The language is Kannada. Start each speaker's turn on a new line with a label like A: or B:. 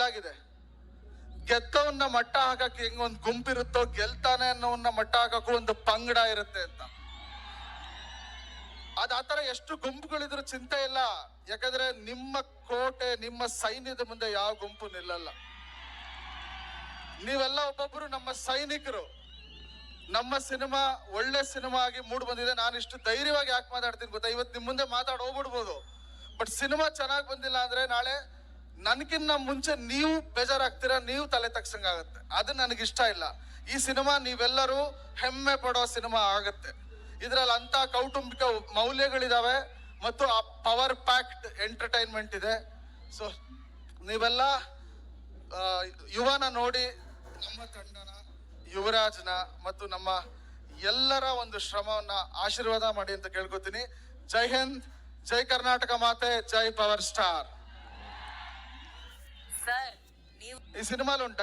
A: ಒಂದಾಗಿದೆ, ಗೆದ್ದವನ್ನ ಮಟ್ಟ ಹಾಕಕ್ಕೆ ಹೆಂಗ್ ಒಂದ್ ಗುಂಪಿರುತ್ತೋ ಗೆಲ್ತಾನೆ ಅನ್ನೋವನ್ನ ಮಟ್ಟ ಹಾಕಕ್ಕೂ ಒಂದು ಪಂಗಡ ಇರುತ್ತೆ ಅಂತ. ಆತರ ಎಷ್ಟು ಗುಂಪುಗಳಿದ್ರು ಚಿಂತೆ ಇಲ್ಲ, ಯಾಕಂದ್ರೆ ನಿಮ್ಮ ಕೋಟೆ ನಿಮ್ಮ ಸೈನ್ಯದ ಮುಂದೆ ಯಾವ ಗುಂಪು ನಿಲ್ಲಲ್ಲ. ನೀವೆಲ್ಲ ಒಬ್ಬೊಬ್ರು ನಮ್ಮ ಸೈನಿಕರು. ನಮ್ಮ ಸಿನಿಮಾ ಒಳ್ಳೆ ಸಿನಿಮಾ ಆಗಿ ಮೂಡ್ ಬಂದಿದೆ. ನಾನು ಇಷ್ಟು ಧೈರ್ಯವಾಗಿ ಯಾಕೆ ಮಾತಾಡ್ತೀನಿ ಗೊತ್ತಾ? ಇವತ್ತು ನಿಮ್ ಮುಂದೆ ಮಾತಾಡ್ ಹೋಗ್ಬಿಡ್ಬೋದು, ಬಟ್ ಸಿನಿಮಾ ಚೆನ್ನಾಗಿ ಬಂದಿಲ್ಲ ಅಂದ್ರೆ ನಾಳೆ ನನ್ಕಿನ್ನ ಮುಂಚೆ ನೀವು ಬೇಜಾರಾಗ್ತೀರಾ, ನೀವು ತಲೆ ತಗ್ಸಂಗಾಗತ್ತೆ. ಅದು ನನಗಿಷ್ಟ ಇಲ್ಲ. ಈ ಸಿನಿಮಾ ನೀವೆಲ್ಲರೂ ಹೆಮ್ಮೆ ಪಡೋ ಸಿನಿಮಾ ಆಗತ್ತೆ. ಇದ್ರಲ್ಲಿ ಅಂತ ಕೌಟುಂಬಿಕ ಮೌಲ್ಯಗಳಿದಾವೆ ಮತ್ತು ಆ ಪವರ್ ಪ್ಯಾಕ್ಡ್ ಎಂಟರ್ಟೈನ್ಮೆಂಟ್ ಇದೆ. ಸೊ ನೀವೆಲ್ಲ ಯುವನ ನೋಡಿ ನಮ್ಮ ತಂಡನ, ಯುವರಾಜ್ನ ಮತ್ತು ನಮ್ಮ ಎಲ್ಲರ ಒಂದು ಶ್ರಮವನ್ನ ಆಶೀರ್ವಾದ ಮಾಡಿ ಅಂತ ಕೇಳ್ಕೊತೀನಿ. ಜೈ ಹಿಂದ್, ಜೈ ಕರ್ನಾಟಕ ಮಾತೆ, ಜೈ ಪವರ್ ಸ್ಟಾರ್.
B: ಸರ್,
A: ಈ ಸಿನಿಮಾಲ್ ಉಂಟು